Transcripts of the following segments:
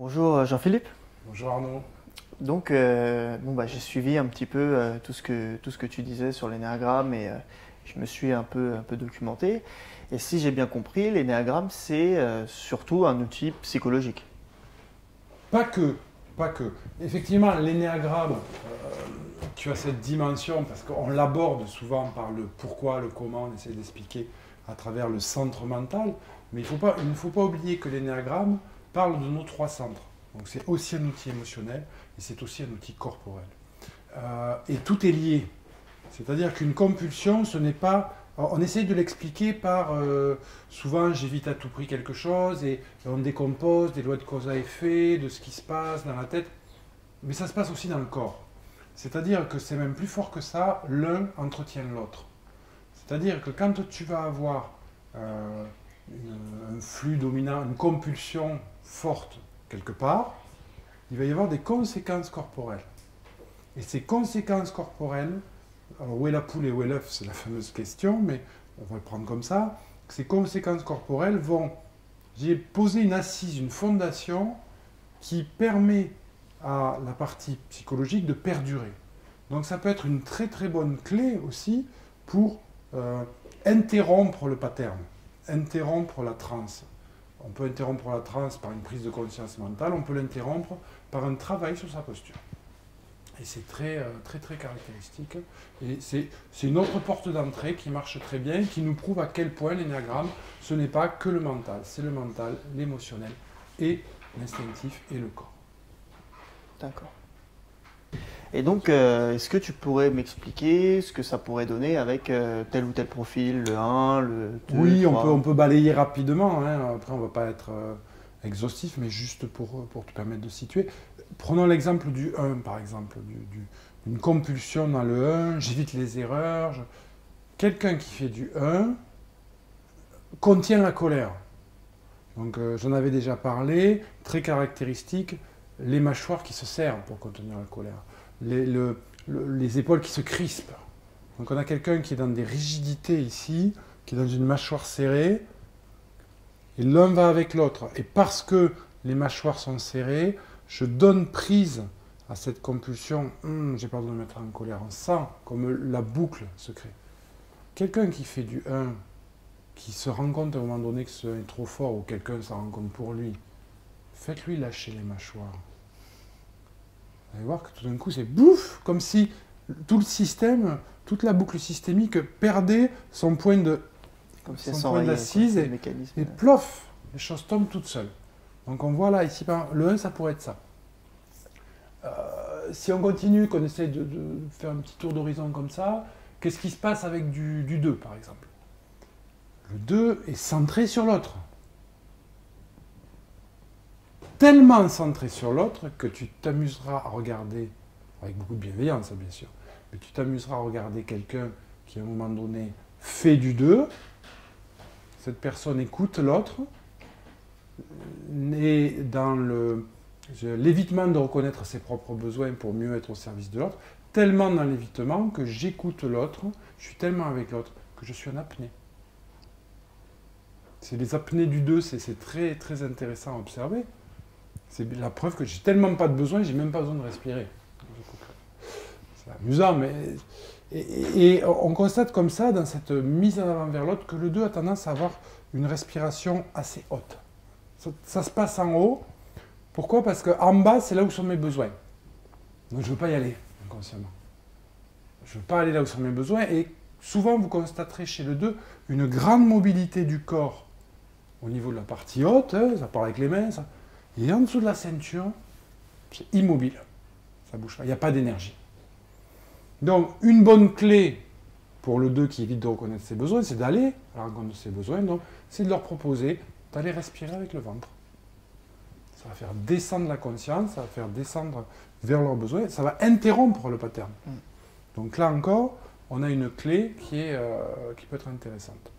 Bonjour Jean-Philippe. Bonjour Arnaud. Donc, j'ai suivi un petit peu tout ce que tu disais sur l'énéagramme et je me suis un peu documenté. Et si j'ai bien compris, l'énéagramme, c'est surtout un outil psychologique. Pas que, pas que. Effectivement, l'énéagramme, tu as cette dimension, parce qu'on l'aborde souvent par le pourquoi, le comment, on essaie d'expliquer à travers le centre mental, mais il ne faut pas oublier que l'énéagramme parle de nos trois centres. Donc c'est aussi un outil émotionnel et c'est aussi un outil corporel. Et tout est lié. C'est-à-dire qu'une compulsion, ce n'est pas... Alors, on essaye de l'expliquer par... souvent, j'évite à tout prix quelque chose et on décompose des lois de cause à effet, de ce qui se passe dans la tête. Mais ça se passe aussi dans le corps. C'est-à-dire que c'est même plus fort que ça, l'un entretient l'autre. C'est-à-dire que quand tu vas avoir un flux dominant, une compulsion forte quelque part, il va y avoir des conséquences corporelles. Et ces conséquences corporelles, alors où est la poule et où est l'œuf, c'est la fameuse question, mais on va le prendre comme ça, ces conséquences corporelles vont, j'ai posé une assise, une fondation qui permet à la partie psychologique de perdurer. Donc ça peut être une très très bonne clé aussi pour interrompre le pattern, interrompre la transe. On peut interrompre la transe par une prise de conscience mentale, on peut l'interrompre par un travail sur sa posture. Et c'est très, très, très caractéristique. Et c'est une autre porte d'entrée qui marche très bien, qui nous prouve à quel point l'énéagramme, ce n'est pas que le mental, c'est le mental, l'émotionnel et l'instinctif et le corps. D'accord. Et donc, est-ce que tu pourrais m'expliquer ce que ça pourrait donner avec tel ou tel profil, le 1, le 2, Oui, le 3? on peut balayer rapidement, hein. Après on ne va pas être exhaustif, mais juste pour te permettre de situer. Prenons l'exemple du 1, par exemple, d'une compulsion dans le 1, j'évite les erreurs. Quelqu'un qui fait du 1 contient la colère. Donc j'en avais déjà parlé, très caractéristique, les mâchoires qui se serrent pour contenir la colère, les épaules qui se crispent. Donc on a quelqu'un qui est dans des rigidités ici, qui est dans une mâchoire serrée, et l'un va avec l'autre. Et parce que les mâchoires sont serrées, je donne prise à cette compulsion. J'ai peur de me mettre en colère. On sent comme la boucle se crée. Quelqu'un qui fait du 1, qui se rend compte à un moment donné que ce 1 est trop fort, ou quelqu'un s'en rend compte pour lui, faites-lui lâcher les mâchoires. Vous allez voir que tout d'un coup, c'est bouf, comme si tout le système, toute la boucle systémique perdait son point d'assise et plof, les choses tombent toutes seules. Donc on voit là, ici, le 1, ça pourrait être ça. Si on continue, qu'on essaie de faire un petit tour d'horizon comme ça, qu'est-ce qui se passe avec du 2, par exemple? Le 2 est centré sur l'autre. Tellement centré sur l'autre que tu t'amuseras à regarder, avec beaucoup de bienveillance bien sûr, mais tu t'amuseras à regarder quelqu'un qui à un moment donné fait du 2, cette personne écoute l'autre, et dans l'évitement de reconnaître ses propres besoins pour mieux être au service de l'autre, tellement dans l'évitement que j'écoute l'autre, je suis tellement avec l'autre que je suis en apnée. C'est les apnées du 2, c'est très, très intéressant à observer. C'est la preuve que j'ai tellement pas de besoin, j'ai même pas besoin de respirer. C'est amusant, mais... Et on constate comme ça, dans cette mise en avant vers l'autre, que le 2 a tendance à avoir une respiration assez haute. Ça se passe en haut. Pourquoi? Parce qu'en bas, c'est là où sont mes besoins. Donc je ne veux pas y aller, inconsciemment. Je ne veux pas aller là où sont mes besoins. Et souvent, vous constaterez chez le 2 une grande mobilité du corps au niveau de la partie haute, hein, ça part avec les mains, ça. Et en dessous de la ceinture, c'est immobile. Ça ne bouge pas, il n'y a pas d'énergie. Donc, une bonne clé pour le 2 qui évite de reconnaître ses besoins, c'est d'aller à la rencontre de ses besoins. Donc, c'est de leur proposer d'aller respirer avec le ventre. Ça va faire descendre la conscience, ça va faire descendre vers leurs besoins, ça va interrompre le pattern. Donc là encore, on a une clé qui peut être intéressante.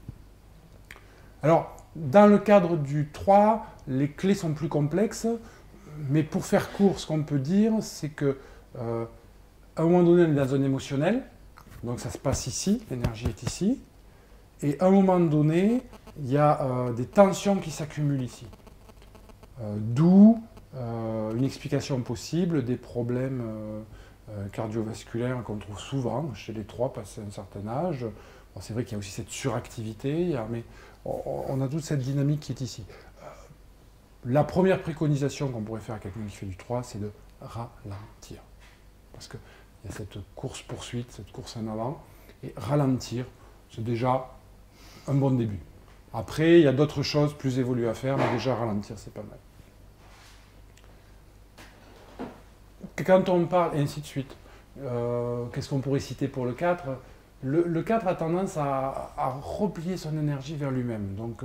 Alors, dans le cadre du 3, les clés sont plus complexes, mais pour faire court, ce qu'on peut dire, c'est que à un moment donné, on est dans un émotionnel, donc ça se passe ici, l'énergie est ici, et à un moment donné, il y a des tensions qui s'accumulent ici. D'où une explication possible des problèmes cardiovasculaires qu'on trouve souvent chez les 3 passé un certain âge. Bon, c'est vrai qu'il y a aussi cette suractivité, mais on a toute cette dynamique qui est ici. La première préconisation qu'on pourrait faire à quelqu'un qui fait du 3, c'est de ralentir. Parce qu'il y a cette course-poursuite, cette course en avant, et ralentir, c'est déjà un bon début. Après, il y a d'autres choses plus évoluées à faire, mais déjà ralentir, c'est pas mal. Quand on parle, et ainsi de suite, qu'est-ce qu'on pourrait citer pour le 4 ? Le 4 a tendance à replier son énergie vers lui-même. Donc,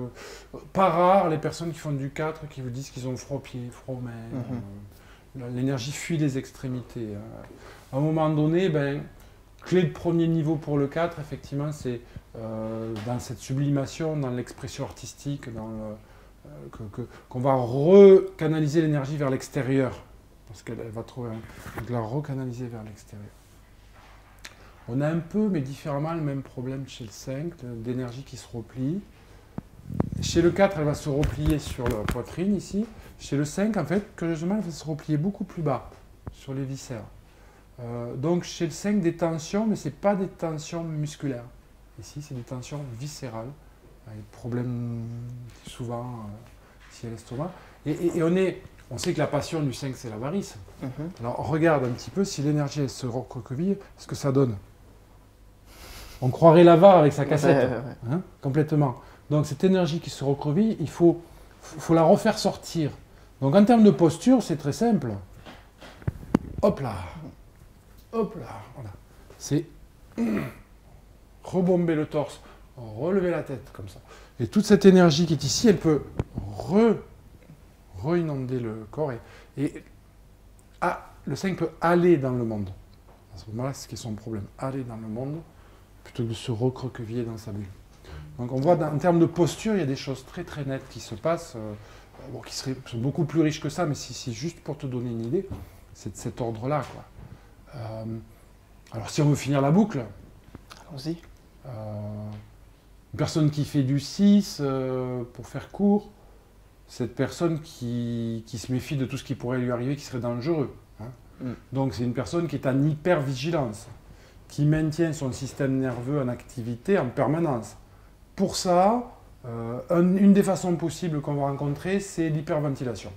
pas rare, les personnes qui font du 4 qui vous disent qu'ils ont froid pied, froid main. L'énergie fuit les extrémités. À un moment donné, clé de premier niveau pour le 4, effectivement, c'est dans cette sublimation, dans l'expression artistique, qu'on va recanaliser l'énergie vers l'extérieur. Parce qu'elle va trouver donc la recanaliser vers l'extérieur. On a un peu, mais différemment, le même problème chez le 5, d'énergie qui se replie. Chez le 4, elle va se replier sur la poitrine, ici. Chez le 5, en fait, curieusement, elle va se replier beaucoup plus bas, sur les viscères. Donc, chez le 5, des tensions, mais ce n'est pas des tensions musculaires. Ici, c'est des tensions viscérales, avec problème souvent ici à l'estomac. Et on sait que la passion du 5, c'est l'avarice. Alors, on regarde un petit peu si l'énergie se recroqueville, ce que ça donne. On croirait l'avare avec sa cassette, hein, complètement. Donc, cette énergie qui se recroqueville, il faut la refaire sortir. Donc, en termes de posture, c'est très simple. Hop là, voilà. C'est rebomber le torse, relever la tête, comme ça. Et toute cette énergie qui est ici, elle peut re-inonder le corps. Et le 5 peut aller dans le monde. À ce moment-là, c'est ce qui est son problème. Aller dans le monde, plutôt que de se recroqueviller dans sa bulle. Donc on voit, en termes de posture, il y a des choses très très nettes qui se passent, qui sont beaucoup plus riches que ça, mais c'est juste pour te donner une idée, c'est de cet ordre-là, quoi. Alors si on veut finir la boucle, allons-y. Une personne qui fait du 6, pour faire court, cette personne qui se méfie de tout ce qui pourrait lui arriver, qui serait dangereux. Hein. Donc c'est une personne qui est en hypervigilance, qui maintient son système nerveux en activité en permanence. Pour ça, une des façons possibles qu'on va rencontrer, c'est l'hyperventilation.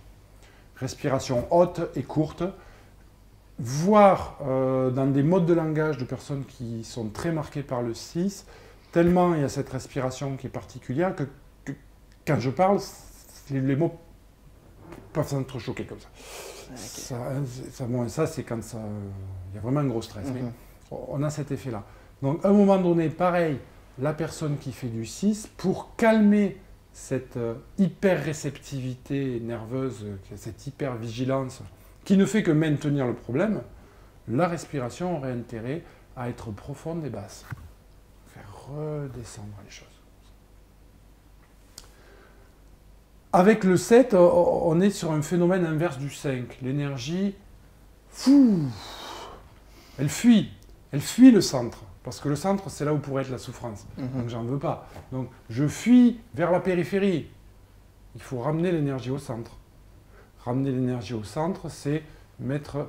Respiration haute et courte, voire dans des modes de langage de personnes qui sont très marquées par le 6, tellement il y a cette respiration qui est particulière que quand je parle, les mots peuvent s'entrechoquer comme ça. Okay. Ça c'est quand il y a vraiment un gros stress. Mais on a cet effet-là. Donc, à un moment donné, pareil, la personne qui fait du 6, pour calmer cette hyper-réceptivité nerveuse, cette hyper-vigilance, qui ne fait que maintenir le problème, la respiration aurait intérêt à être profonde et basse. Faire redescendre les choses. Avec le 7, on est sur un phénomène inverse du 5. L'énergie, elle fuit. Elle fuit le centre. Parce que le centre, c'est là où pourrait être la souffrance. Donc, j'en veux pas. Donc, je fuis vers la périphérie. Il faut ramener l'énergie au centre. Ramener l'énergie au centre, c'est mettre...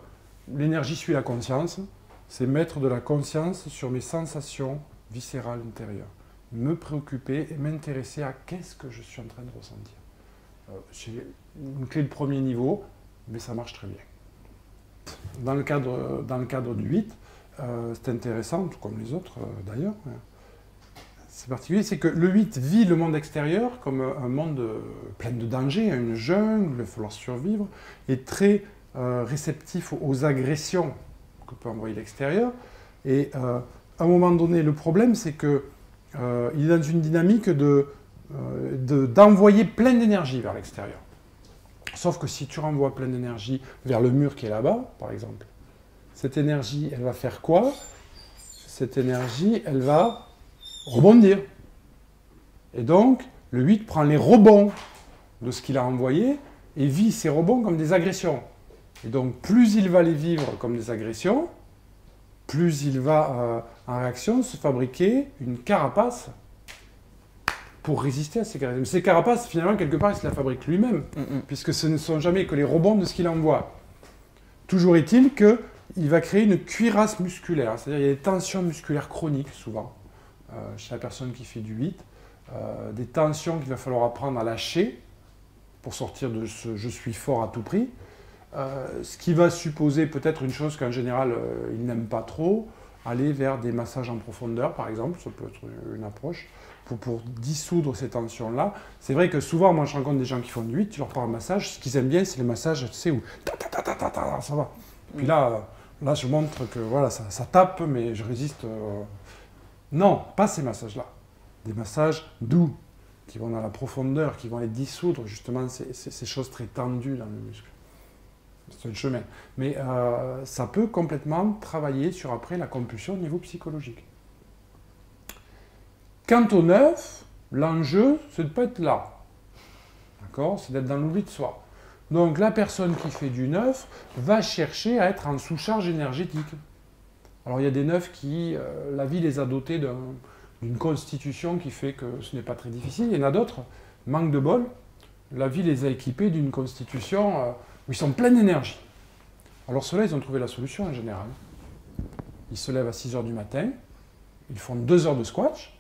L'énergie suit la conscience. C'est mettre de la conscience sur mes sensations viscérales intérieures. Me préoccuper et m'intéresser à qu'est-ce que je suis en train de ressentir. J'ai une clé de premier niveau, mais ça marche très bien. Dans le cadre du 8, c'est intéressant, tout comme les autres d'ailleurs. C'est particulier, c'est que le 8 vit le monde extérieur comme un monde plein de dangers, une jungle, il va falloir survivre, et très réceptif aux agressions que peut envoyer l'extérieur. Et à un moment donné, le problème, c'est qu'il est dans une dynamique d'envoyer plein d'énergie vers l'extérieur. Sauf que si tu renvoies plein d'énergie vers le mur qui est là-bas, par exemple, cette énergie, elle va faire quoi? Cette énergie, elle va rebondir. Et donc, le 8 prend les rebonds de ce qu'il a envoyé et vit ces rebonds comme des agressions. Et donc, plus il va les vivre comme des agressions, plus il va, en réaction, se fabriquer une carapace pour résister à ces carapaces. Mais ces carapaces, finalement, quelque part, il se la fabrique lui-même, puisque ce ne sont jamais que les rebonds de ce qu'il envoie. Toujours est-il qu'il va créer une cuirasse musculaire, c'est-à-dire il y a des tensions musculaires chroniques souvent chez la personne qui fait du 8, des tensions qu'il va falloir apprendre à lâcher pour sortir de ce « je suis fort à tout prix », ce qui va supposer peut-être une chose qu'en général il n'aime pas trop, aller vers des massages en profondeur par exemple, ça peut être une approche, pour dissoudre ces tensions-là. C'est vrai que souvent, moi je rencontre des gens qui font du 8, tu leur parles de massage, ce qu'ils aiment bien c'est les massages, tu sais, où ça va. Puis là je montre que voilà, ça tape, mais je résiste. Non, pas ces massages-là. Des massages doux, qui vont dans la profondeur, qui vont aller dissoudre justement ces choses très tendues dans le muscle. C'est un chemin. Mais ça peut complètement travailler sur après la compulsion au niveau psychologique. Quant au 9, l'enjeu, c'est de ne pas être là. D'accord? C'est d'être dans l'oubli de soi. Donc la personne qui fait du 9 va chercher à être en sous-charge énergétique. Alors il y a des 9 qui, la vie les a dotés d'une constitution qui fait que ce n'est pas très difficile. Il y en a d'autres, manque de bol, la vie les a équipés d'une constitution où ils sont pleins d'énergie. Alors ceux-là, ils ont trouvé la solution en général. Ils se lèvent à 6 h du matin, ils font 2 heures de squash,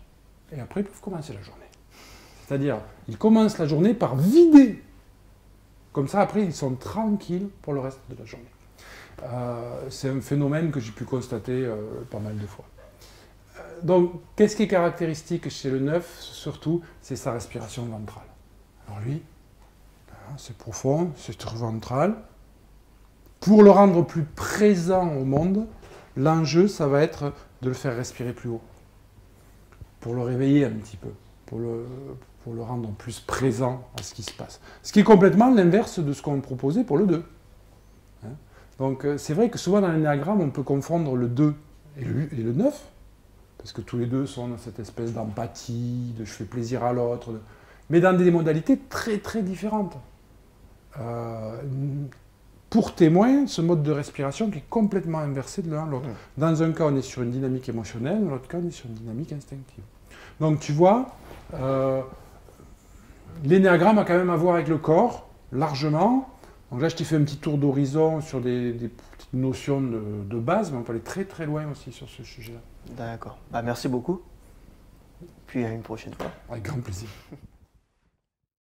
et après ils peuvent commencer la journée. C'est-à-dire, ils commencent la journée par vider. Comme ça, après, ils sont tranquilles pour le reste de la journée. C'est un phénomène que j'ai pu constater pas mal de fois. Donc, qu'est-ce qui est caractéristique chez le 9, surtout, c'est sa respiration ventrale. Alors lui, c'est profond, c'est très ventral. Pour le rendre plus présent au monde, l'enjeu, ça va être de le faire respirer plus haut. Pour le réveiller un petit peu, pour le rendre plus présent à ce qui se passe. Ce qui est complètement l'inverse de ce qu'on proposait pour le 2. Donc c'est vrai que souvent dans l'énéagramme, on peut confondre le 2 et le 9, parce que tous les deux sont dans cette espèce d'empathie, de je fais plaisir à l'autre, mais dans des modalités très très différentes. Pour témoin, ce mode de respiration qui est complètement inversé de l'un à l'autre. Dans un cas, on est sur une dynamique émotionnelle, dans l'autre cas, on est sur une dynamique instinctive. Donc tu vois, l'énéagramme a quand même à voir avec le corps, largement. Donc là, je t'ai fait un petit tour d'horizon sur des petites notions de base, mais on peut aller très très loin aussi sur ce sujet-là. D'accord. Bah, merci beaucoup. Puis à une prochaine fois. Avec grand plaisir.